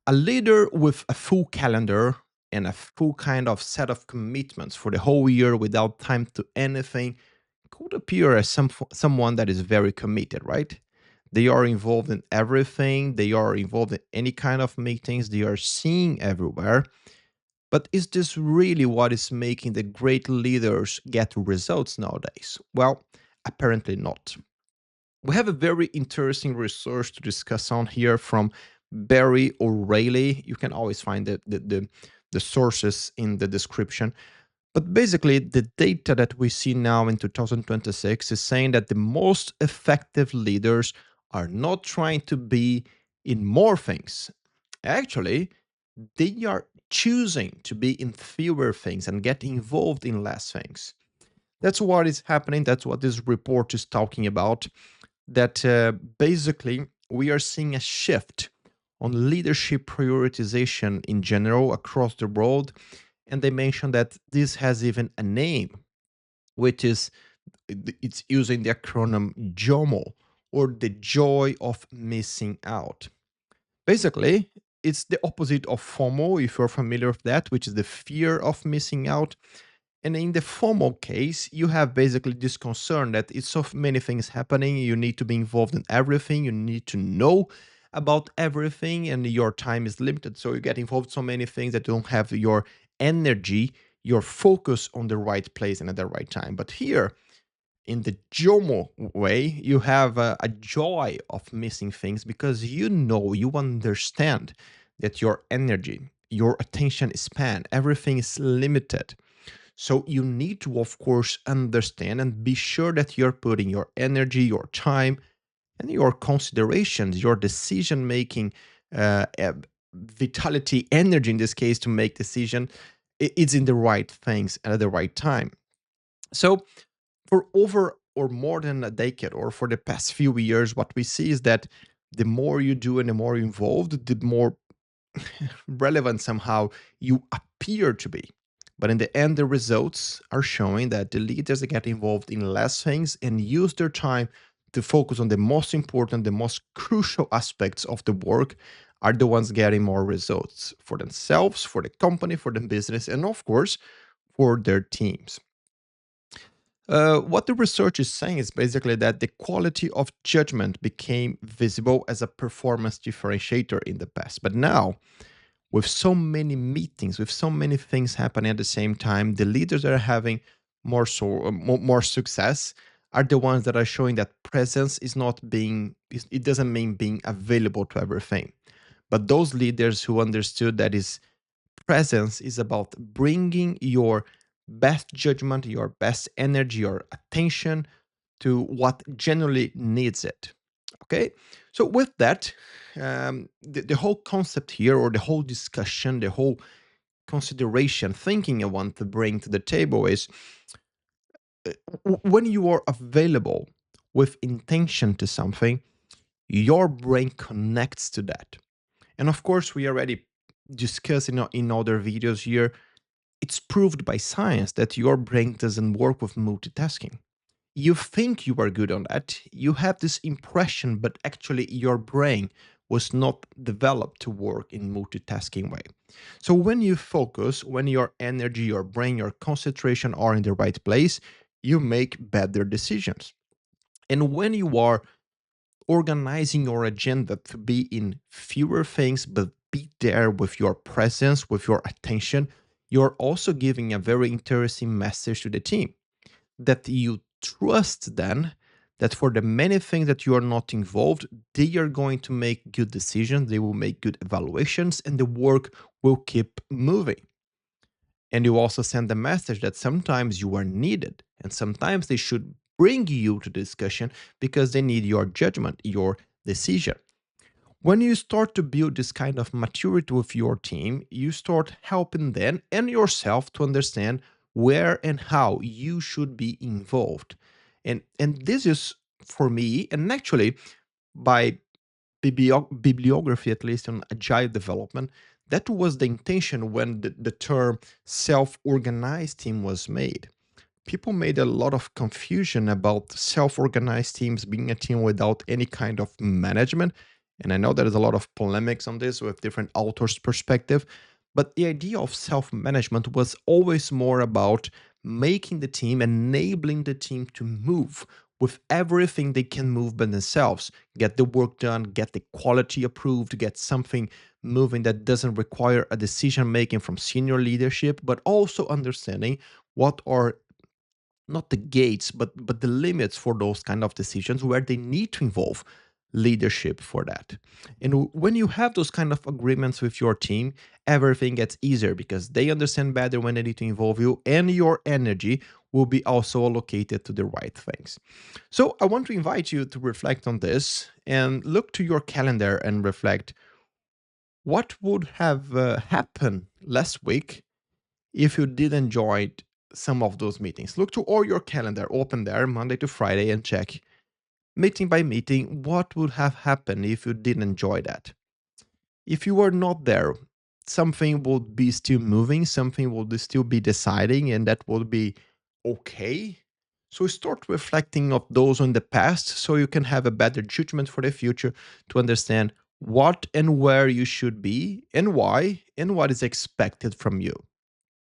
A leader with a full calendar and a full kind of set of commitments for the whole year without time to anything could appear as someone that is very committed, right? They are involved in everything, they are involved in any kind of meetings, they are seeing everywhere. But is this really what is making the great leaders get results nowadays? Well, apparently not. We have a very interesting research to discuss on here from Barry O'Reilly. You can always find the sources in the description. But basically, the data that we see now in 2026 is saying that the most effective leaders are not trying to be in more things. Actually, they are choosing to be in fewer things and get involved in less things. That's what is happening. That's what this report is talking about. That basically we are seeing a shift on leadership prioritization in general across the world. And they mentioned that this has even a name, which is it's using the acronym JOMO, or the joy of missing out. Basically, it's the opposite of FOMO, if you're familiar with that, which is the fear of missing out. And in the FOMO case, you have basically this concern that it's so many things happening. You need to be involved in everything. You need to know about everything, and your time is limited. So you get involved in so many things that you don't have your energy, your focus on the right place and at the right time. But here, in the JOMO way, you have a joy of missing things because you understand that your energy, your attention span, everything is limited. So you need to, of course, understand and be sure that you're putting your energy, your time, and your considerations, your decision making, vitality, energy in this case to make decision, it's in the right things and at the right time. So for over or more than a decade or for the past few years, what we see is that the more you do and the more you're involved, the more relevant somehow you appear to be. But in the end, the results are showing that the leaders that get involved in less things and use their time to focus on the most important, the most crucial aspects of the work are the ones getting more results for themselves, for the company, for the business, and of course, for their teams. What the research is saying is basically that the quality of judgment became visible as a performance differentiator in the past. But now, with so many meetings, with so many things happening at the same time, the leaders that are having more success are the ones that are showing that presence is not being, it doesn't mean being available to everything. But those leaders who understood that is presence is about bringing your best judgment, your best energy, your attention to what generally needs it. Okay, so with that, the whole concept here, or the whole discussion, the whole consideration, thinking I want to bring to the table is when you are available with intention to something, your brain connects to that. And of course, we already discussed in other videos here, it's proved by science that your brain doesn't work with multitasking. You think you are good on that, you have this impression, but actually your brain was not developed to work in multitasking way. So when you focus, when your energy, your brain, your concentration are in the right place, you make better decisions. And when you are organizing your agenda to be in fewer things but be there with your presence, with your attention, you're also giving a very interesting message to the team that you trust then that for the many things that you are not involved, they are going to make good decisions, they will make good evaluations, and the work will keep moving. And you also send the message that sometimes you are needed and sometimes they should bring you to discussion because they need your judgment, your decision. When you start to build this kind of maturity with your team, you start helping them and yourself to understand where and how you should be involved. And this is for me, and actually by bibliography, at least on agile development, that was the intention when the term self-organized team was made. People made a lot of confusion about self-organized teams being a team without any kind of management, And I know there's a lot of polemics on this with different authors' perspective, but the idea of self management was always more about making the team, enabling the team to move with everything they can move by themselves, get the work done, get the quality approved, get something moving that doesn't require a decision making from senior leadership, but also understanding what are not the gates but the limits for those kind of decisions where they need to involve leadership for that. And when you have those kind of agreements with your team, everything gets easier because they understand better when they need to involve you, and your energy will be also allocated to the right things. So I want to invite you to reflect on this and look to your calendar and reflect what would have happened last week if you did enjoy some of those meetings. Look to all your calendar, open there Monday to Friday, and check meeting by meeting what would have happened if you didn't enjoy that. If you were not there, something would be still moving, something would still be deciding, and that would be okay. So start reflecting of those in the past so you can have a better judgment for the future to understand what and where you should be and why and what is expected from you.